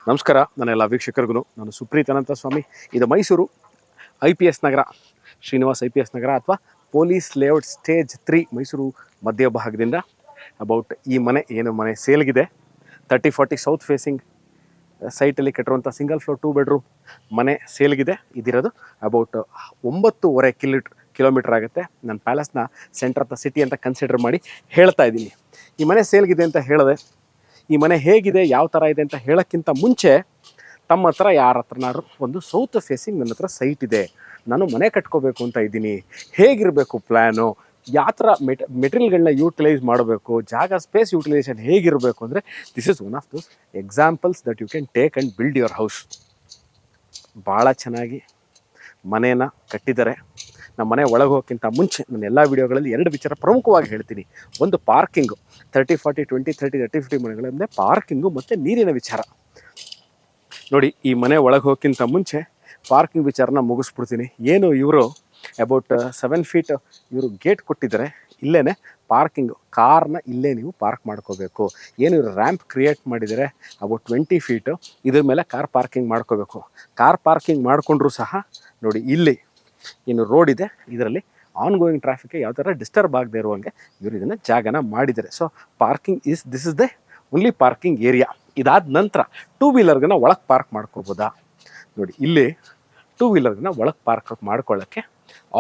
ನಮಸ್ಕಾರ ನನ್ನೆಲ್ಲ ವೀಕ್ಷಕರಿಗೂ ನಾನು ಸುಪ್ರೀತ್ ಅನಂತ ಸ್ವಾಮಿ. ಇದು ಮೈಸೂರು IPS ನಗರ, ಶ್ರೀನಿವಾಸ್ IPS ನಗರ ಅಥವಾ ಪೊಲೀಸ್ ಲೇಔಟ್ ಸ್ಟೇಜ್ 3 ಮೈಸೂರು ಮಧ್ಯಭಾಗದಿಂದ ಅಬೌಟ್ ಈ ಮನೆ ಸೇಲ್ಗಿದೆ. 3040 ಸೌತ್ ಫೇಸಿಂಗ್ ಸೈಟಲ್ಲಿ ಕಟ್ಟಿರುವಂಥ ಸಿಂಗಲ್ ಫ್ಲೋರ್ 2 ಬೆಡ್ರೂಮ್ ಮನೆ ಸೇಲ್ಗಿದೆ. ಇದಿರೋದು ಅಬೌಟ್ 9.5 ಕಿಲೋಮೀಟರ್ ಆಗುತ್ತೆ. ನಾನು ಪ್ಯಾಲೇಸ್ನ ಸೆಂಟರ್ ಆಫ್ ದ ಸಿಟಿ ಅಂತ ಕನ್ಸಿಡರ್ ಮಾಡಿ ಹೇಳ್ತಾ ಇದ್ದೀನಿ. ಈ ಮನೆ ಸೇಲ್ಗಿದೆ ಅಂತ ಹೇಳಿದೆ. ಈ ಮನೆ ಹೇಗಿದೆ, ಯಾವ ಥರ ಇದೆ ಅಂತ ಹೇಳೋಕ್ಕಿಂತ ಮುಂಚೆ ತಮ್ಮ ಹತ್ರ ಯಾರ ಹತ್ರನಾದ್ರು ಒಂದು ಸೌತ್ ಫೇಸಿಂಗ್ ನನ್ನ ಹತ್ರ ಸೈಟ್ ಇದೆ, ನಾನು ಮನೆ ಕಟ್ಕೋಬೇಕು ಅಂತ ಇದ್ದೀನಿ, ಹೇಗಿರಬೇಕು ಪ್ಲ್ಯಾನು, ಯಾವ ಥರ ಮೆಟೀರಿಯಲ್ಗಳನ್ನ ಯೂಟಿಲೈಸ್ ಮಾಡಬೇಕು, ಜಾಗ ಸ್ಪೇಸ್ ಯೂಟಿಲೈಸೇಷನ್ ಹೇಗಿರಬೇಕು ಅಂದರೆ this is one of those examples that you can take and build your house. ಭಾಳ ಚೆನ್ನಾಗಿ ಮನೇನ ಕಟ್ಟಿದ್ದಾರೆ. ನಮ್ಮ ಮನೆ ಒಳಗೆ ಹೋಗೋಕ್ಕಿಂತ ಮುಂಚೆ ನನ್ನ ಎಲ್ಲ ವೀಡಿಯೋಗಳಲ್ಲಿ 2 ವಿಚಾರ ಪ್ರಮುಖವಾಗಿ ಹೇಳ್ತೀನಿ. ಒಂದು ಪಾರ್ಕಿಂಗು, 30-40 20-30 30-50 ಮನೆಗಳಂದರೆ ಪಾರ್ಕಿಂಗು ಮತ್ತು ನೀರಿನ ವಿಚಾರ. ನೋಡಿ, ಈ ಮನೆ ಒಳಗೆ ಹೋಗೋಕ್ಕಿಂತ ಮುಂಚೆ ಪಾರ್ಕಿಂಗ್ ವಿಚಾರನ ಮುಗಿಸ್ಬಿಡ್ತೀನಿ. ಏನು ಇವರು ಅಬೌಟ್ 7 ಫೀಟ್ ಇವರು ಗೇಟ್ ಕೊಟ್ಟಿದ್ದಾರೆ. ಇಲ್ಲೇ ಪಾರ್ಕಿಂಗು, ಕಾರ್ನ ಇಲ್ಲೇ ನೀವು ಪಾರ್ಕ್ ಮಾಡ್ಕೋಬೇಕು. ಏನು ಇವರು ರ್ಯಾಂಪ್ ಕ್ರಿಯೇಟ್ ಮಾಡಿದರೆ ಅಬೌಟ್ 20 ಫೀಟು, ಇದ್ರ ಮೇಲೆ ಕಾರ್ ಪಾರ್ಕಿಂಗ್ ಮಾಡ್ಕೋಬೇಕು. ಕಾರ್ ಪಾರ್ಕಿಂಗ್ ಮಾಡಿಕೊಂಡ್ರೂ ಸಹ ನೋಡಿ, ಇಲ್ಲಿ ಏನು ರೋಡ್ ಇದೆ, ಇದರಲ್ಲಿ ಆನ್ ಗೋಯಿಂಗ್ ಟ್ರಾಫಿಕ್ಗೆ ಯಾವ ಥರ ಡಿಸ್ಟರ್ಬ್ ಆಗದೆ ಇರುವಂಗೆ ಇವರು ಇದನ್ನು ಜಾಗನ ಮಾಡಿದ್ದಾರೆ. So parking this is the only parking area. ಇದಾದ ನಂತರ 2 ವೀಲರ್ಗನ್ನ ಒಳಗೆ ಪಾರ್ಕ್ ಮಾಡ್ಕೋಬೋದಾ? ನೋಡಿ, ಇಲ್ಲಿ 2 ವೀಲರ್ಗನ್ನ ಒಳಗೆ ಪಾರ್ಕ್ ಮಾಡ್ಕೊಳ್ಳೋಕ್ಕೆ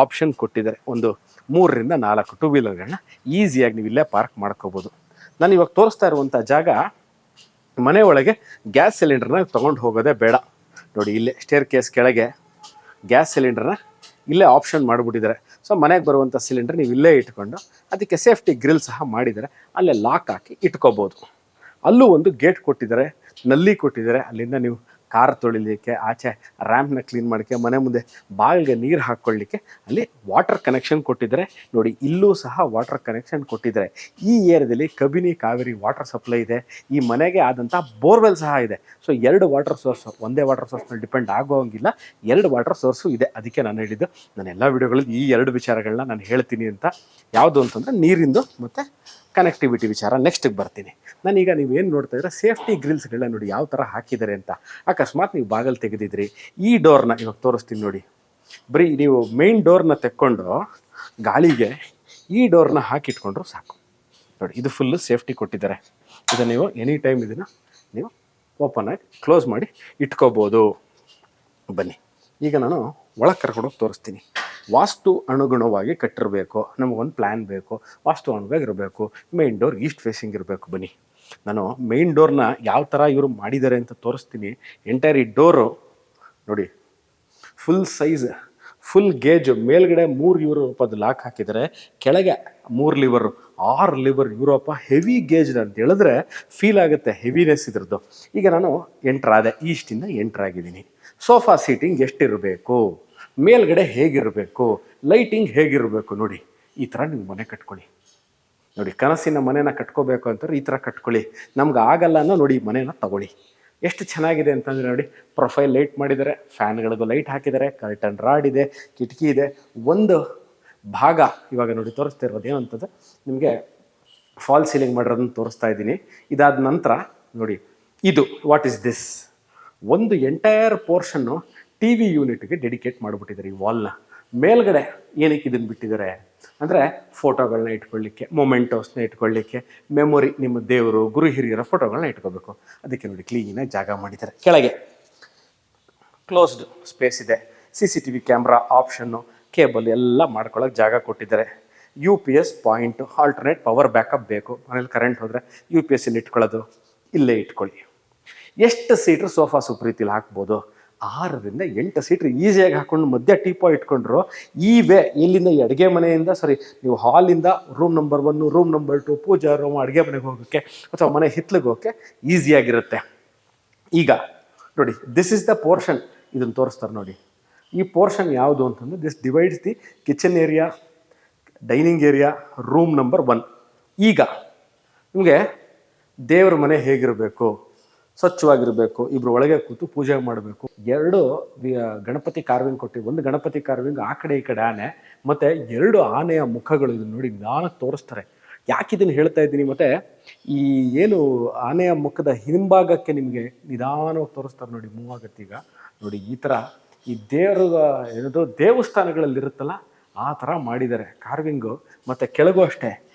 ಆಪ್ಷನ್ ಕೊಟ್ಟಿದ್ದಾರೆ. ಒಂದು 3ರಿಂದ 4 2 ವೀಲರ್ಗಳನ್ನ ಈಸಿಯಾಗಿ ನೀವು ಇಲ್ಲೇ ಪಾರ್ಕ್ ಮಾಡ್ಕೋಬೋದು. ನಾನು ಇವಾಗ ತೋರಿಸ್ತಾ ಇರುವಂಥ ಜಾಗ ಮನೆ ಒಳಗೆ ಗ್ಯಾಸ್ ಸಿಲಿಂಡರ್ನ ತೊಗೊಂಡು ಹೋಗೋದೇ ಬೇಡ. ನೋಡಿ, ಇಲ್ಲೇ ಸ್ಟೇರ್ ಕೇಸ್ ಕೆಳಗೆ ಗ್ಯಾಸ್ ಸಿಲಿಂಡರ್ನ ಇಲ್ಲೇ ಆಪ್ಷನ್ ಮಾಡಿಬಿಟ್ಟಿದ್ದಾರೆ. ಸೊ ಮನೆಗೆ ಬರುವಂಥ ಸಿಲಿಂಡರ್ ನೀವು ಇಲ್ಲೇ ಇಟ್ಕೊಂಡು ಅದಕ್ಕೆ ಸೇಫ್ಟಿ ಗ್ರಿಲ್ ಸಹ ಮಾಡಿದ್ದಾರೆ. ಅಲ್ಲೇ ಲಾಕ್ ಹಾಕಿ ಇಟ್ಕೋಬೋದು. ಅಲ್ಲೂ ಒಂದು ಗೇಟ್ ಕೊಟ್ಟಿದ್ದಾರೆ, ನಲ್ಲಿ ಕೊಟ್ಟಿದ್ದಾರೆ. ಅಲ್ಲಿಂದ ನೀವು ಕಾರ್ ತೊಳಿಲಿಕ್ಕೆ, ಆಚೆ ರ್ಯಾಂಪ್ನ ಕ್ಲೀನ್ ಮಾಡೋಕ್ಕೆ, ಮನೆ ಮುಂದೆ ಬಾಗಿಲಿಗೆ ನೀರು ಹಾಕ್ಕೊಳ್ಳಿಕ್ಕೆ ಅಲ್ಲಿ ವಾಟರ್ ಕನೆಕ್ಷನ್ ಕೊಟ್ಟಿದ್ದಾರೆ. ನೋಡಿ, ಇಲ್ಲೂ ಸಹ ವಾಟರ್ ಕನೆಕ್ಷನ್ ಕೊಟ್ಟಿದ್ದಾರೆ. ಈ ಏರಿಯಾದಲ್ಲಿ ಕಬಿನಿ ಕಾವೇರಿ ವಾಟರ್ ಸಪ್ಲೈ ಇದೆ. ಈ ಮನೆಗೆ ಆದಂಥ ಬೋರ್ವೆಲ್ ಸಹ ಇದೆ. ಸೊ 2 ವಾಟರ್ ಸೋರ್ಸು, ಒಂದೇ ವಾಟರ್ ಸೋರ್ಸ್ ಮೇಲೆ ಡಿಪೆಂಡ್ ಆಗೋಂಗಿಲ್ಲ, 2 ವಾಟರ್ ಸೋರ್ಸು ಇದೆ. ಅದಕ್ಕೆ ನಾನು ಹೇಳಿದ್ದು, ನನ್ನ ಎಲ್ಲ ವೀಡಿಯೋಗಳಲ್ಲಿ ಈ 2 ವಿಚಾರಗಳನ್ನ ನಾನು ಹೇಳ್ತೀನಿ ಅಂತ. ಯಾವುದು ಅಂತಂದರೆ ನೀರಿಂದು ಮತ್ತು ಕನೆಕ್ಟಿವಿಟಿ ವಿಚಾರ. ನೆಕ್ಸ್ಟಿಗೆ ಬರ್ತೀನಿ. ನಾನೀಗ ನೀವೇನು ನೋಡ್ತಾ ಇದ್ರೆ ಸೇಫ್ಟಿ ಗ್ರಿಲ್ಸ್ಗಳನ್ನ ನೋಡಿ ಯಾವ ಥರ ಹಾಕಿದ್ದಾರೆ ಅಂತ. ಅಕಸ್ಮಾತ್ ನೀವು ಬಾಗಿಲು ತೆಗೆದಿದ್ರಿ, ಈ ಡೋರ್ನ ಇವಾಗ ತೋರಿಸ್ತೀನಿ ನೋಡಿ. ಬರೀ ನೀವು ಮೇನ್ ಡೋರ್ನ ತೆಕ್ಕೊಂಡು ಗಾಳಿಗೆ ಈ ಡೋರ್ನ ಹಾಕಿಟ್ಕೊಂಡ್ರು ಸಾಕು. ನೋಡಿ, ಇದು ಫುಲ್ಲು ಸೇಫ್ಟಿ ಕೊಟ್ಟಿದ್ದಾರೆ. ಇದನ್ನು ನೀವು ಎನಿ ಟೈಮ್ ಇದನ್ನು ನೀವು ಓಪನ್ ಆಗಿ ಕ್ಲೋಸ್ ಮಾಡಿ ಇಟ್ಕೋಬೋದು. ಬನ್ನಿ, ಈಗ ನಾನು ಒಳಗೆ ಕರ್ಕೊಂಡೋಗಿ ತೋರಿಸ್ತೀನಿ. ವಾಸ್ತು ಅನುಗುಣವಾಗಿ ಕಟ್ಟಿರಬೇಕು, ನಮಗೊಂದು ಪ್ಲ್ಯಾನ್ ಬೇಕು, ವಾಸ್ತು ಅನುಗುಣವಾಗಿರಬೇಕು. ಮೇನ್ ಡೋರ್ ಈಸ್ಟ್ ಫೇಸಿಂಗ್ ಇರಬೇಕು. ಬನ್ನಿ, ನಾನು ಮೇನ್ ಡೋರ್ನ ಯಾವ ಥರ ಇವರು ಮಾಡಿದ್ದಾರೆ ಅಂತ ತೋರಿಸ್ತೀನಿ. ಎಂಟೈರ್ ಈ ಡೋರು ನೋಡಿ, ಫುಲ್ ಸೈಜ್, ಫುಲ್ ಗೇಜು. ಮೇಲ್ಗಡೆ 3 ಯೂರೋಪದ ಲಾಕ್ ಹಾಕಿದ್ದಾರೆ, ಕೆಳಗೆ 3 liver, 6 liver Europe. Heavy gauge ಅಂತ ಹೇಳಿದ್ರೆ ಫೀಲ್ ಆಗುತ್ತೆ, ಹೆವಿನೆಸ್ ಇದ್ರದ್ದು. ಈಗ ನಾನು ಎಂಟ್ರಾದೆ, ಈಸ್ಟಿಂದ ಎಂಟ್ರಾಗಿದ್ದೀನಿ. ಸೋಫಾ ಸೀಟಿಂಗ್ ಎಷ್ಟಿರಬೇಕು, ಮೇಲ್ಗಡೆ ಹೇಗಿರಬೇಕು, ಲೈಟಿಂಗ್ ಹೇಗಿರಬೇಕು, ನೋಡಿ ಈ ಥರ ನೀವು ಮನೆ ಕಟ್ಕೊಳ್ಳಿ. ನೋಡಿ, ಕನಸಿನ ಮನೇನ ಕಟ್ಕೋಬೇಕು ಅಂತಾರೆ ಈ ಥರ ಕಟ್ಕೊಳ್ಳಿ. ನಮ್ಗೆ ಆಗಲ್ಲ ಅನ್ನೋ ನೋಡಿ ಮನೇನ ತಗೊಳ್ಳಿ. ಎಷ್ಟು ಚೆನ್ನಾಗಿದೆ ಅಂತಂದರೆ ನೋಡಿ, ಪ್ರೊಫೈಲ್ ಲೈಟ್ ಮಾಡಿದ್ದಾರೆ, ಫ್ಯಾನ್ಗಳಿಗೂ ಲೈಟ್ ಹಾಕಿದ್ದಾರೆ, ಕರ್ಟನ್ ರಾಡ್ ಇದೆ, ಕಿಟಕಿ ಇದೆ. ಒಂದು ಭಾಗ ಇವಾಗ ನೋಡಿ ತೋರಿಸ್ತಾ ಇರೋದು ಏನಂತಂದರೆ ನಿಮಗೆ ಫಾಲ್ ಸೀಲಿಂಗ್ ಮಾಡಿರೋದನ್ನು ತೋರಿಸ್ತಾ ಇದ್ದೀನಿ. ಇದಾದ ನಂತರ ನೋಡಿ, ಇದು ವಾಟ್ ಈಸ್ ದಿಸ್, ಒಂದು ಎಂಟೈರ್ ಪೋರ್ಷನ್ನು TV ಯೂನಿಟ್ಗೆ ಡೆಡಿಕೇಟ್ ಮಾಡಿಬಿಟ್ಟಿದ್ದಾರೆ. ಈ ವಾಲ್ನ ಮೇಲ್ಗಡೆ ಏನಕ್ಕೆ ಇದನ್ನು ಬಿಟ್ಟಿದ್ದಾರೆ ಅಂದರೆ ಫೋಟೋಗಳನ್ನ ಇಟ್ಕೊಳ್ಳಿಕ್ಕೆ, ಮೊಮೆಂಟೋಸ್ನ ಇಟ್ಕೊಳ್ಳಿಕ್ಕೆ, ಮೆಮೊರಿ, ನಿಮ್ಮ ದೇವರು ಗುರು ಹಿರಿಯರ ಫೋಟೋಗಳನ್ನ ಇಟ್ಕೋಬೇಕು. ಅದಕ್ಕೆ ನೋಡಿ ಕ್ಲೀನಾಗಿ ಜಾಗ ಮಾಡಿದ್ದಾರೆ. ಕೆಳಗೆ ಕ್ಲೋಸ್ಡ್ ಸ್ಪೇಸ್ ಇದೆ, CCTV ಕ್ಯಾಮ್ರಾ ಆಪ್ಷನ್ನು, ಕೇಬಲ್ ಎಲ್ಲ ಮಾಡ್ಕೊಳ್ಳೋಕೆ ಜಾಗ ಕೊಟ್ಟಿದ್ದಾರೆ. UPS point, alternate power backup ಬೇಕು, ಮನೇಲಿ ಕರೆಂಟ್ ಹೋದರೆ UPS ಇಲ್ಲಿ ಇಟ್ಕೊಳ್ಳೋದು, ಇಲ್ಲೇ ಇಟ್ಕೊಳ್ಳಿ. ಎಷ್ಟು ಸೀಟ್ರ್ ಸೋಫಾ ಸುಪ್ರೀತಿಲಿ ಹಾಕ್ಬೋದು? 6ರಿಂದ 8 ಸೀಟ್ರ್ ಈಸಿಯಾಗಿ ಹಾಕ್ಕೊಂಡು ಮಧ್ಯ ಟೀಪೋ ಇಟ್ಕೊಂಡ್ರು. ಈ ವೇ ಇಲ್ಲಿಂದ ಈ ಅಡುಗೆ ಮನೆಯಿಂದ ನೀವು ಹಾಲಿಂದ ರೂಮ್ ನಂಬರ್ 1, ರೂಮ್ ನಂಬರ್ 2, ಪೂಜಾ ರೂಮ್, ಅಡುಗೆ ಮನೆಗೆ ಹೋಗೋಕ್ಕೆ ಅಥವಾ ಮನೆ ಹಿತ್ಲಿಗೆ ಹೋಗೋಕ್ಕೆ ಈಸಿಯಾಗಿರುತ್ತೆ. ಈಗ ನೋಡಿ, ದಿಸ್ ಇಸ್ ದ ಪೋರ್ಷನ್. ಇದನ್ನು ತೋರಿಸ್ತಾರೆ ನೋಡಿ. ಈ ಪೋರ್ಷನ್ ಯಾವುದು ಅಂತಂದರೆ this divides the kitchen area, dining area, room number 1. ಈಗ ನಿಮಗೆ ದೇವ್ರ ಮನೆ ಹೇಗಿರಬೇಕು, ಸ್ವಚ್ಛವಾಗಿರಬೇಕು, ಇಬ್ಬರು ಒಳಗೆ ಕೂತು ಪೂಜೆ ಮಾಡಬೇಕು. 2 ಗಣಪತಿ ಕಾರ್ವಿಂಗ್ ಕೊಟ್ಟು, ಒಂದು ಗಣಪತಿ ಕಾರ್ವಿಂಗ್ ಆ ಕಡೆ ಈ ಕಡೆ ಆನೆ, ಮತ್ತು 2 ಆನೆಯ ಮುಖಗಳು. ಇದನ್ನು ನೋಡಿ ನಿಧಾನಕ್ಕೆ ತೋರಿಸ್ತಾರೆ. ಯಾಕೆ ಇದನ್ನು ಹೇಳ್ತಾ ಇದ್ದೀನಿ, ಮತ್ತು ಈ ಏನು ಆನೆಯ ಮುಖದ ಹಿಂಭಾಗಕ್ಕೆ ನಿಮಗೆ ನಿಧಾನವಾಗಿ ತೋರಿಸ್ತಾರೆ ನೋಡಿ, ಮೂವ್ ಆಗುತ್ತೆ ಈಗ ನೋಡಿ. ಈ ಥರ ಈ ದೇವರ ಏನದು ದೇವಸ್ಥಾನಗಳಲ್ಲಿರುತ್ತಲ್ಲ ಆ ಥರ ಮಾಡಿದ್ದಾರೆ ಕಾರ್ವಿಂಗು. ಮತ್ತು ಕೆಳಗೂ ಅಷ್ಟೇ,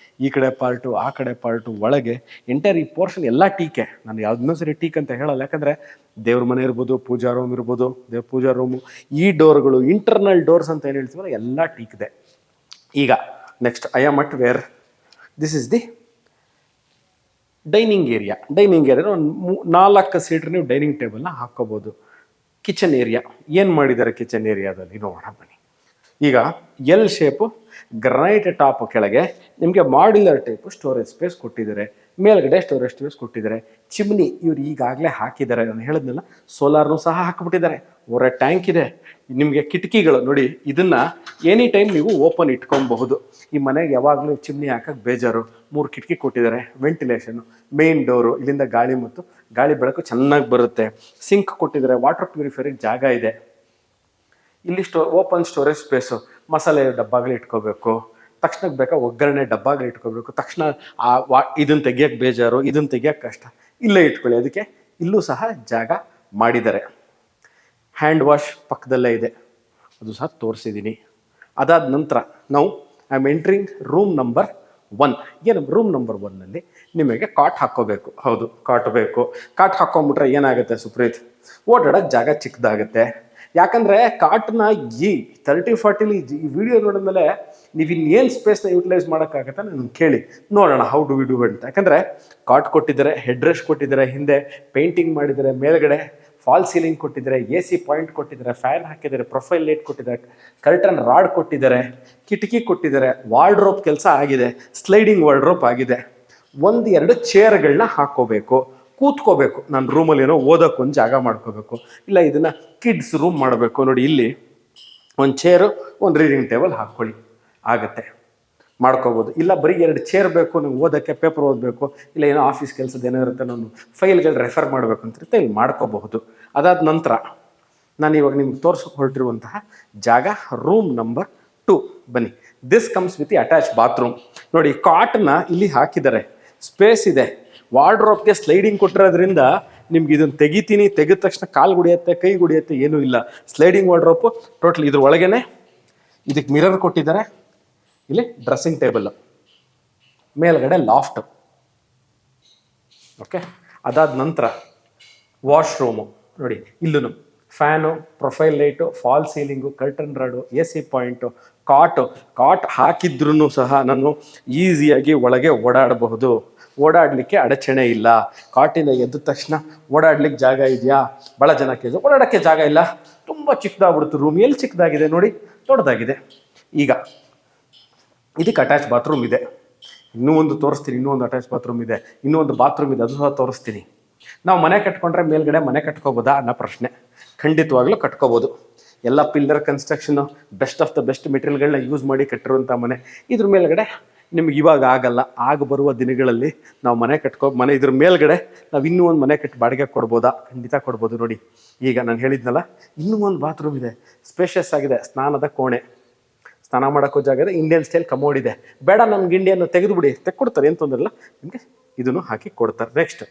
ಈ ಕಡೆ ಪಾರ್ಟು ಆ ಕಡೆ ಪಾರ್ಟು ಒಳಗೆ ಎಂಟೈರ್ ಈ ಪೋರ್ಷನ್ ಎಲ್ಲ ಟೀಕೆ. ನಾನು ಯಾವುದನ್ನೂ ಸರಿ ಟೀಕ್ ಅಂತ ಹೇಳಲ್ಲ, ಯಾಕಂದರೆ ದೇವ್ರ ಮನೆ ಇರ್ಬೋದು, ಪೂಜಾ ರೂಮ್ ಇರ್ಬೋದು, ದೇವ್ರ ಪೂಜಾ ರೂಮು, ಈ ಡೋರ್ಗಳು ಇಂಟರ್ನಲ್ ಡೋರ್ಸ್ ಅಂತ ಏನು ಹೇಳ್ತೀವಲ್ಲ ಎಲ್ಲ ಟೀಕ್ದೆ. ಈಗ next I am at where this is the dining area. Dining area ಒಂದು 4 ಸೀಟ್ರ್ ನೀವು ಡೈನಿಂಗ್ ಟೇಬಲ್ನ ಹಾಕ್ಕೋಬೋದು. ಕಿಚನ್ ಏರಿಯಾ ಏನು ಮಾಡಿದ್ದಾರೆ ಕಿಚನ್ ಏರಿಯಾದಲ್ಲಿ ನೋಡೋಣ ಬನ್ನಿ. ಈಗ ಎಲ್ ಶೇಪು ಗ್ರನೈಟ್ ಟಾಪ್ ಕೆಳಗೆ ನಿಮಗೆ ಮಾಡ್ಯುಲರ್ ಟೈಪು ಸ್ಟೋರೇಜ್ ಸ್ಪೇಸ್ ಕೊಟ್ಟಿದ್ದಾರೆ, ಮೇಲ್ಗಡೆ ಸ್ಟೋರೇಜ್ ಸ್ಪೇಸ್ ಕೊಟ್ಟಿದ್ದಾರೆ. ಚಿಮ್ನಿ ಇವ್ರು ಈಗಾಗಲೇ ಹಾಕಿದ್ದಾರೆ, ನಾನು ಹೇಳಿದ್ನಲ್ಲ ಸೋಲಾರ್ನು ಸಹ ಹಾಕಿಬಿಟ್ಟಿದ್ದಾರೆ. ಹೊರ ಟ್ಯಾಂಕ್ ಇದೆ, ನಿಮಗೆ ಕಿಟಕಿಗಳು ನೋಡಿ, ಇದನ್ನು ಎನಿ ಟೈಮ್ ನೀವು ಓಪನ್ ಇಟ್ಕೊಬಹುದು. ಈ ಮನೆಗೆ ಯಾವಾಗಲೂ ಚಿಮ್ನಿ ಹಾಕಕ್ಕೆ ಬೇಜಾರು. 3 ಕಿಟಕಿ ಕೊಟ್ಟಿದ್ದಾರೆ, ವೆಂಟಿಲೇಷನ್ನು, ಮೇನ್ ಡೋರು, ಇಲ್ಲಿಂದ ಗಾಳಿ ಮತ್ತು ಗಾಳಿ ಬೆಳಕು ಚೆನ್ನಾಗಿ ಬರುತ್ತೆ. ಸಿಂಕ್ ಕೊಟ್ಟಿದ್ದಾರೆ, ವಾಟರ್ ಪ್ಯೂರಿಫೈರಿಗೆ ಜಾಗ ಇದೆ. ಇಲ್ಲಿ ಓಪನ್ ಸ್ಟೋರೇಜ್ ಸ್ಪೇಸು, ಮಸಾಲೆ ಡಬ್ಬಗಳು ಇಟ್ಕೋಬೇಕು, ತಕ್ಷಣಕ್ಕೆ ಬೇಕಾ ಒಗ್ಗರಣೆ ಡಬ್ಬಗಳು ಇಟ್ಕೋಬೇಕು, ತಕ್ಷಣ ಇದನ್ನು ತೆಗಿಯೋಕ್ಕೆ ಬೇಜಾರು, ಇದನ್ನು ತೆಗಿಯೋಕ್ಕೆ ಕಷ್ಟ, ಇಲ್ಲೇ ಇಟ್ಕೊಳ್ಳಿ. ಅದಕ್ಕೆ ಇಲ್ಲೂ ಸಹ ಜಾಗ ಮಾಡಿದ್ದಾರೆ. ಹ್ಯಾಂಡ್ ವಾಶ್ ಪಕ್ಕದಲ್ಲೇ ಇದೆ, ಅದು ಸಹ ತೋರಿಸಿದ್ದೀನಿ. ಅದಾದ ನಂತರ ನಾವು I am entering room number 1. ಏನು ರೂಮ್ ನಂಬರ್ 1ನಲ್ಲಿ ನಿಮಗೆ ಕಾಟ್ ಹಾಕ್ಕೋಬೇಕು. ಹೌದು, ಕಾಟ್ ಬೇಕು. ಕಾಟ್ ಹಾಕ್ಕೊಂಬಿಟ್ರೆ ಏನಾಗುತ್ತೆ ಸುಪ್ರೀತ್, ಓಡಾಡೋಕ್ಕೆ ಜಾಗ ಚಿಕ್ಕದಾಗುತ್ತೆ. ಯಾಕಂದರೆ ಕಾಟನ್ನ ಈ 30-40 ಈ ವಿಡಿಯೋ ನೋಡಿದ್ಮೇಲೆ ನೀವು ಇನ್ನೇನು ಸ್ಪೇಸ್ನ ಯೂಟಿಲೈಸ್ ಮಾಡೋಕ್ಕಾಗತ್ತೆ ನಾನು ಕೇಳಿ ನೋಡೋಣ, ಹೌ ಡು ವಿ ಡು ಅಂತ. ಯಾಕಂದರೆ ಕಾಟ್ ಕೊಟ್ಟಿದ್ದಾರೆ, ಹೆಡ್ ರೆಸ್ಟ್ ಕೊಟ್ಟಿದ್ದಾರೆ, ಹಿಂದೆ ಪೇಂಟಿಂಗ್ ಮಾಡಿದ್ದಾರೆ, ಮೇಲ್ಗಡೆ ಫಾಲ್ ಸೀಲಿಂಗ್ ಕೊಟ್ಟಿದ್ದಾರೆ, AC ಪಾಯಿಂಟ್ ಕೊಟ್ಟಿದ್ದಾರೆ, ಫ್ಯಾನ್ ಹಾಕಿದ್ದಾರೆ, ಪ್ರೊಫೈಲ್ ಲೈಟ್ ಕೊಟ್ಟಿದ್ದಾರೆ, ಕರ್ಟನ್ ರಾಡ್ ಕೊಟ್ಟಿದ್ದಾರೆ, ಕಿಟಕಿ ಕೊಟ್ಟಿದ್ದಾರೆ, ವಾರ್ಡ್ರೋಪ್ ಕೆಲಸ ಆಗಿದೆ, ಸ್ಲೈಡಿಂಗ್ ವಾರ್ಡ್ರೋಪ್ ಆಗಿದೆ. 1-2 ಚೇರ್ಗಳನ್ನ ಹಾಕ್ಕೋಬೇಕು, ಕೂತ್ಕೋಬೇಕು. ನಾನು ರೂಮಲ್ಲಿ ಏನೋ ಓದೋಕ್ಕೊಂದು ಜಾಗ ಮಾಡ್ಕೋಬೇಕು, ಇಲ್ಲ ಇದನ್ನು ಕಿಡ್ಸ್ ರೂಮ್ ಮಾಡಬೇಕು. ನೋಡಿ ಇಲ್ಲಿ ಒಂದು ಚೇರು, ಒಂದು ರೀಡಿಂಗ್ ಟೇಬಲ್ ಹಾಕ್ಕೊಳ್ಳಿ, ಆಗುತ್ತೆ, ಮಾಡ್ಕೋಬೋದು. ಇಲ್ಲ ಬರೀ 2 ಚೇರ್ ಬೇಕು ನೀವು ಓದೋಕ್ಕೆ, ಪೇಪರ್ ಓದಬೇಕು, ಇಲ್ಲ ಏನೋ ಆಫೀಸ್ ಕೆಲಸದ ಏನೋ ಇರುತ್ತೆ, ನಾನು ಫೈಲ್ಗಳು ರೆಫರ್ ಮಾಡಬೇಕು ಅಂತಿರುತ್ತೆ, ಇಲ್ಲಿ ಮಾಡ್ಕೋಬಹುದು. ಅದಾದ ನಂತರ ನಾನು ಇವಾಗ ನಿಮ್ಗೆ ತೋರ್ಸೋಕೆ ಹೊರಟಿರುವಂತಹ ಜಾಗ ರೂಮ್ ನಂಬರ್ 2 ಬನ್ನಿ. This comes with attach bathroom. ನೋಡಿ ಕಾಟನ್ನ ಇಲ್ಲಿ ಹಾಕಿದ್ದಾರೆ, ಸ್ಪೇಸ್ ಇದೆ, ವಾರ್ಡ್ರೋಬ್ಗೆ ಸ್ಲೈಡಿಂಗ್ ಕೊಟ್ಟಿರೋದ್ರಿಂದ ನಿಮ್ಗೆ ಇದನ್ನು ತೆಗೆದ ತಕ್ಷಣ ಕಾಲು ಗುಡಿಯುತ್ತೆ, ಕೈ ಗುಡಿಯುತ್ತೆ, ಏನೂ ಇಲ್ಲ. ಸ್ಲೈಡಿಂಗ್ ವಾರ್ಡ್ರೋಪು ಟೋಟಲ್ ಇದ್ರ ಒಳಗೇನೆ. ಇದಕ್ಕೆ ಮಿರರ್ ಕೊಟ್ಟಿದ್ದಾರೆ, ಇಲ್ಲಿ ಡ್ರೆಸ್ಸಿಂಗ್ ಟೇಬಲ್, ಮೇಲ್ಗಡೆ ಲಾಫ್ಟ್. ಓಕೆ, ಅದಾದ ನಂತರ ವಾಶ್ರೂಮು ನೋಡಿ, ಇಲ್ಲೂ fan, profile light, fall ceiling, curtain rod, AC point, cot ಹಾಕಿದ್ರೂ ಸಹ ನಾನು ಈಸಿಯಾಗಿ ಒಳಗೆ ಓಡಾಡಬಹುದು. ಓಡಾಡಲಿಕ್ಕೆ ಅಡಚಣೆ ಇಲ್ಲ. ಕಾಟಿಂದ ಎದ್ದ ತಕ್ಷಣ ಓಡಾಡ್ಲಿಕ್ಕೆ ಜಾಗ ಇದೆಯಾ, ಭಾಳ ಜನಕ್ಕೆ ಓಡಾಡೋಕ್ಕೆ ಜಾಗ ಇಲ್ಲ, ತುಂಬ ಚಿಕ್ಕದಾಗ್ಬಿಡ್ತು ರೂಮ್. ಎಲ್ಲಿ ಚಿಕ್ಕದಾಗಿದೆ ನೋಡಿ, ದೊಡ್ಡದಾಗಿದೆ. ಈಗ ಇದಕ್ಕೆ ಅಟ್ಯಾಚ್ ಬಾತ್ರೂಮ್ ಇದೆ, ಇನ್ನೂ ಒಂದು ತೋರಿಸ್ತೀನಿ, ಇನ್ನೂ ಒಂದು ಅಟ್ಯಾಚ್ ಬಾತ್ರೂಮ್ ಇದೆ, ಇನ್ನೂ ಒಂದು ಬಾತ್ರೂಮ್ ಇದೆ, ಅದು ಸಹ ತೋರಿಸ್ತೀನಿ. ನಾವು ಮನೆ ಕಟ್ಕೊಂಡ್ರೆ ಮೇಲ್ಗಡೆ ಮನೆ ಕಟ್ಕೋಬೋದಾ ಅನ್ನೋ ಪ್ರಶ್ನೆ, ಖಂಡಿತವಾಗ್ಲೂ ಕಟ್ಕೋಬೋದು. ಎಲ್ಲ pillar construction, best of the best ಮೆಟೀರಿಯಲ್ಗಳನ್ನ ಯೂಸ್ ಮಾಡಿ ಕಟ್ಟಿರುವಂಥ ಮನೆ. ಇದ್ರ ಮೇಲ್ಗಡೆ ನಿಮ್ಗೆ ಇವಾಗ ಆಗಲ್ಲ, ಬರುವ ದಿನಗಳಲ್ಲಿ ನಾವು ಮನೆ ಇದ್ರ ಮೇಲ್ಗಡೆ ನಾವು ಇನ್ನೂ ಒಂದು ಮನೆ ಕಟ್ಟಿ ಬಾಡಿಗೆ ಕೊಡ್ಬೋದಾ? ಖಂಡಿತ ಕೊಡ್ಬೋದು. ನೋಡಿ ಈಗ ನಾನು ಹೇಳಿದ್ನಲ್ಲ, ಇನ್ನೂ ಒಂದು ಬಾತ್ರೂಮ್ ಇದೆ, ಸ್ಪೇಷಿಯಸ್ ಆಗಿದೆ, ಸ್ನಾನದ ಕೋಣೆ, ಸ್ನಾನ ಮಾಡೋಕ್ಕೂ ಜಾಗ ಇದೆ, ಇಂಡಿಯನ್ ಸ್ಟೈಲ್ ಕಮೋಡ್ ಇದೆ. ಬೇಡ ನಮ್ಗೆ ಇಂಡಿಯನ್ನು ತೆಗೆದುಬಿಡಿ, ತೆಕ್ಕೊಡ್ತಾರೆ, ಏನು ತೊಂದರೆ ಇಲ್ಲ, ನಿಮಗೆ ಇದನ್ನು ಹಾಕಿ ಕೊಡ್ತಾರೆ. ನೆಕ್ಸ್ಟ್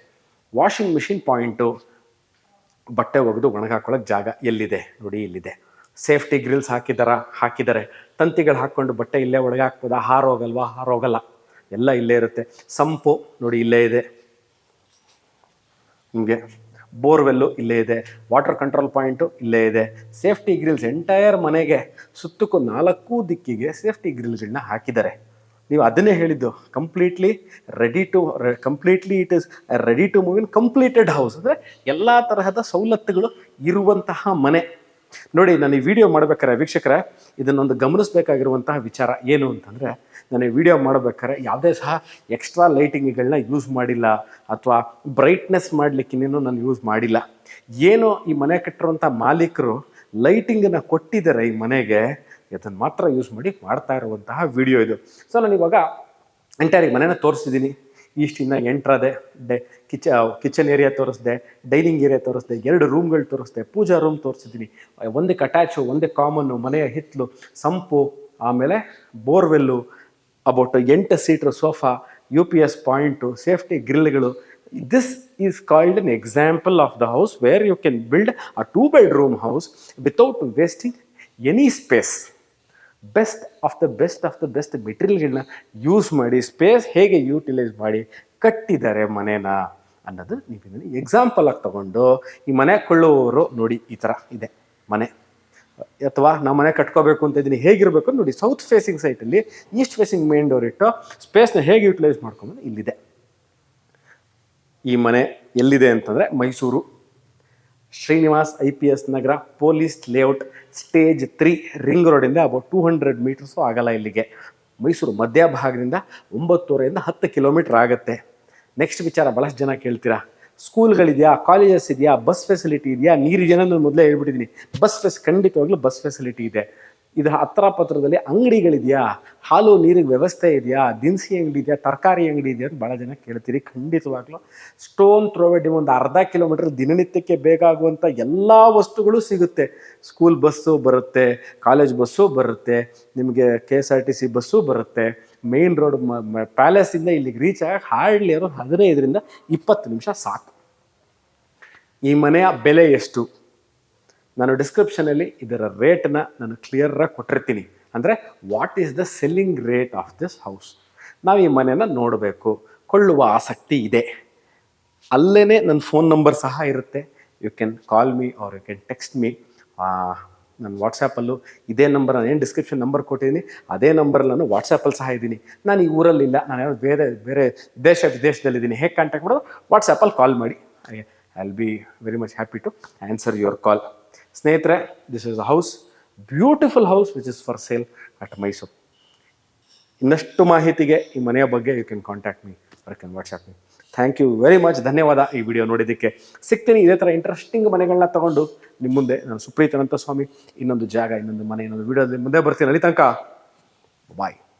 ವಾಷಿಂಗ್ ಮಿಷಿನ್ ಪಾಯಿಂಟು, ಬಟ್ಟೆ ಒಗೆದು ಒಣಗಾಕೊಳ್ಳೋಕೆ ಜಾಗ ಎಲ್ಲಿದೆ ನೋಡಿ, ಇಲ್ಲಿದೆ. ಸೇಫ್ಟಿ ಗ್ರಿಲ್ಸ್ ಹಾಕಿದ್ದಾರೆ. ತಂತಿಗಳು ಹಾಕ್ಕೊಂಡು ಬಟ್ಟೆ ಇಲ್ಲೇ ಒಳಗಾಕ್ಬೋದಾ? ಹಾರೋಗಲ್ಲ, ಎಲ್ಲ ಇಲ್ಲೇ ಇರುತ್ತೆ. ಸಂಪು ನೋಡಿ ಇಲ್ಲೇ ಇದೆ, ನಿಮಗೆ ಬೋರ್ವೆಲ್ಲು ಇಲ್ಲೇ ಇದೆ, ವಾಟರ್ ಕಂಟ್ರೋಲ್ ಪಾಯಿಂಟು ಇಲ್ಲೇ ಇದೆ. ಸೇಫ್ಟಿ ಗ್ರಿಲ್ಸ್ ಎಂಟೈರ್ ಮನೆಗೆ ಸುತ್ತಕ್ಕೂ 4 ದಿಕ್ಕಿಗೆ ಸೇಫ್ಟಿ ಗ್ರಿಲ್ಗಳನ್ನ ಹಾಕಿದ್ದಾರೆ. ನೀವು ಅದನ್ನೇ ಹೇಳಿದ್ದು, completely it is ready to move in completed house. ಅಂದರೆ ಎಲ್ಲ ತರಹದ ಸವಲತ್ತುಗಳು ಇರುವಂತಹ ಮನೆ. ನೋಡಿ, ನಾನು ಈ ವಿಡಿಯೋ ಮಾಡ್ಬೇಕಾರೆ ವೀಕ್ಷಕರೇ, ಇದನ್ನೊಂದು ಗಮನಿಸಬೇಕಾಗಿರುವಂತಹ ವಿಚಾರ ಏನು ಅಂತಂದರೆ, ನಾನು ಈ ವಿಡಿಯೋ ಮಾಡಬೇಕಾದ್ರೆ ಯಾವುದೇ ಸಹ ಎಕ್ಸ್ಟ್ರಾ ಲೈಟಿಂಗ್ಗಳನ್ನ ಯೂಸ್ ಮಾಡಿಲ್ಲ, ಅಥವಾ ಬ್ರೈಟ್ನೆಸ್ ಮಾಡಲಿಕ್ಕಿನ್ನೇನು ನಾನು ಯೂಸ್ ಮಾಡಿಲ್ಲ. ಏನೋ ಈ ಮನೆ ಕಟ್ಟಿರುವಂಥ ಮಾಲೀಕರು ಲೈಟಿಂಗನ್ನು ಕೊಟ್ಟಿದ್ದಾರೆ ಈ ಮನೆಗೆ, ಅದನ್ನು ಮಾತ್ರ ಯೂಸ್ ಮಾಡಿ ಮಾಡ್ತಾ ಇರುವಂತಹ ವಿಡಿಯೋ ಇದು. ಸೊ ನಾನು ಇವಾಗ ಎಂಟೈರ್ ಮನೆನ ತೋರಿಸಿದ್ದೀನಿ. ಈಸ್ಟಿಂದ ಎಂಟ್ರಾದೆ, ಕಿಚನ್ ಏರಿಯಾ ತೋರಿಸಿದೆ, ಡೈನಿಂಗ್ ಏರಿಯಾ ತೋರಿಸಿದೆ, 2 ರೂಮ್ಗಳು ತೋರಿಸಿದೆ, ಪೂಜಾ ರೂಮ್ ತೋರಿಸಿದ್ದೀನಿ, ಒಂದಕ್ಕೆ ಅಟ್ಯಾಚು, ಒಂದೇ ಕಾಮನ್ನು, ಮನೆಯ ಹಿತ್ತಲು, ಸಂಪು, ಆಮೇಲೆ borewell, about 8 seater sofa, UPS point, safety ಗ್ರಿಲ್ಗಳು. This is called an example of the house where you can build a 2-bedroom house without wasting any space. Best ಮೆಟೀರಿಯಲ್ಗಳನ್ನ ಯೂಸ್ ಮಾಡಿ space ಹೇಗೆ utilise ಮಾಡಿ ಕಟ್ಟಿದ್ದಾರೆ ಮನೇನ ಅನ್ನೋದು ನೀವು ಇದನ್ನು ಎಕ್ಸಾಂಪಲ್ ಆಗಿ ತಗೊಂಡು ಈ ಮನೆ ಕೊಳ್ಳುವವರು ನೋಡಿ ಈ ಥರ ಇದೆ ಮನೆ, ಅಥವಾ ನಾವು ಮನೆ ಕಟ್ಕೋಬೇಕು ಅಂತ ಇದ್ದೀನಿ ಹೇಗಿರಬೇಕು ನೋಡಿ. ಸೌತ್ ಫೇಸಿಂಗ್ ಸೈಟಲ್ಲಿ ಈಸ್ಟ್ ಫೇಸಿಂಗ್ ಮೇನ್ ಡೋರ್ ಇಟ್ಟು ಸ್ಪೇಸ್ನ ಹೇಗೆ ಯೂಟಿಲೈಸ್ ಮಾಡ್ಕೊಂಡು ಇಲ್ಲಿದೆ. ಈ ಮನೆ ಎಲ್ಲಿದೆ ಅಂತಂದರೆ Mysuru Srinivas IPS Nagar, police layout, stage 3, ring ರೋಡಿಂದ ಅಬೌಟ್ 200 ಮೀಟರ್ಸು ಆಗಲ್ಲ ಇಲ್ಲಿಗೆ. ಮೈಸೂರು ಮಧ್ಯಭಾಗದಿಂದ 9.5 ರಿಂದ 10 ಕಿಲೋಮೀಟರ್ ಆಗುತ್ತೆ. ನೆಕ್ಸ್ಟ್ ವಿಚಾರ ಭಾಳಷ್ಟು ಜನ ಕೇಳ್ತೀರಾ, ಸ್ಕೂಲ್ಗಳಿದೆಯಾ, ಕಾಲೇಜಸ್ ಇದೆಯಾ, ಬಸ್ ಫೆಸಿಲಿಟಿ ಇದೆಯಾ? ನೀರಿದೆಯಾ? ನಾನು ಮೊದಲೇ ಹೇಳ್ಬಿಟ್ಟಿದ್ದೀನಿ, ಖಂಡಿತವಾಗ್ಲೂ ಬಸ್ ಫೆಸಿಲಿಟಿ ಇದೆ. ಇದು ಹತ್ರ ಪತ್ರದಲ್ಲಿ ಅಂಗಡಿಗಳಿದೆಯಾ, ಹಾಲು ನೀರಿಗೆ ವ್ಯವಸ್ಥೆ ಇದೆಯಾ, ದಿನಸಿ ಅಂಗಡಿ ಇದೆಯಾ, ತರಕಾರಿ ಅಂಗಡಿ ಇದೆಯಾ ಅಂತ ಭಾಳ ಜನ ಕೇಳ್ತೀರಿ. ಖಂಡಿತವಾಗ್ಲೂ ಸ್ಟೋನ್ ಥ್ರೋವೆಡ್ ಒಂದು ಅರ್ಧ ಕಿಲೋಮೀಟರ್ ದಿನನಿತ್ಯಕ್ಕೆ ಬೇಕಾಗುವಂಥ ಎಲ್ಲ ವಸ್ತುಗಳು ಸಿಗುತ್ತೆ. ಸ್ಕೂಲ್ ಬಸ್ಸು ಬರುತ್ತೆ, ಕಾಲೇಜ್ ಬಸ್ಸು ಬರುತ್ತೆ, ನಿಮಗೆ KSRTC ಬಸ್ಸು ಬರುತ್ತೆ. ಮೇನ್ ರೋಡ್ ಪ್ಯಾಲೇಸಿಂದ ಇಲ್ಲಿಗೆ ರೀಚ್ ಆಗಕ್ಕೆ ಹಾರ್ಡ್ಲಿ 15 ರಿಂದ 20 ನಿಮಿಷ ಸಾಕು. ಈ ಮನೆಯ ಬೆಲೆ ಎಷ್ಟು? ನಾನು ಡಿಸ್ಕ್ರಿಪ್ಷನಲ್ಲಿ ಇದರ ರೇಟನ್ನ ನಾನು ಕ್ಲಿಯರಾಗಿ ಕೊಟ್ಟಿರ್ತೀನಿ. ಅಂದರೆ what is the selling rate of this house. ನಾವು ಈ ಮನೆಯನ್ನು ನೋಡಬೇಕು, ಕೊಳ್ಳುವ ಆಸಕ್ತಿ ಇದೆ. ಅಲ್ಲೇ ನನ್ನ ಫೋನ್ ನಂಬರ್ ಸಹ ಇರುತ್ತೆ. You can call me or you can text me. ನನ್ನ ವಾಟ್ಸಾಪಲ್ಲೂ ಇದೇ ನಂಬರ್, ನಾನು ಏನು ಡಿಸ್ಕ್ರಿಪ್ಷನ್ ನಂಬರ್ ಕೊಟ್ಟಿದ್ದೀನಿ ಅದೇ ನಂಬರಲ್ಲಿ ನಾನು ವಾಟ್ಸಾಪಲ್ಲಿ ಸಹ ಇದ್ದೀನಿ. ನಾನು ಈ ಊರಲ್ಲಿಲ್ಲ, ನಾನು ಯಾರು ಬೇರೆ ವಿದೇಶದಲ್ಲಿದ್ದೀನಿ. ಹೇಗೆ ಕಾಂಟ್ಯಾಕ್ಟ್ ಮಾಡೋದು? ವಾಟ್ಸಾಪಲ್ಲಿ ಕಾಲ್ ಮಾಡಿ. I will be very much happy to answer your call. ಸ್ನೇಹಿತರೆ, this is a house, beautiful house which is for sale at Mysuru. ಇನ್ನಷ್ಟು ಮಾಹಿತಿಗೆ ಈ ಮನೆಯ ಬಗ್ಗೆ you can contact me or can WhatsApp me. Thank you very much. ಧನ್ಯವಾದ ಈ video ನೋಡಿದ್ದಕ್ಕೆ. ಸಿಗ್ತೀನಿ ಇದೇ ಥರ ಇಂಟ್ರೆಸ್ಟಿಂಗ್ ಮನೆಗಳನ್ನ ತಗೊಂಡು ನಿಮ್ಮ ಮುಂದೆ. ನಾನು ಸುಪ್ರೀತ್ ಅನಂತಸ್ವಾಮಿ. ಇನ್ನೊಂದು ಜಾಗ, ಇನ್ನೊಂದು ಮನೆ, ಇನ್ನೊಂದು ವಿಡಿಯೋದಲ್ಲಿ ಮುಂದೆ ಬರ್ತೀನಿ. ಅಲ್ಲಿ ತನಕ ಬಾಯ್.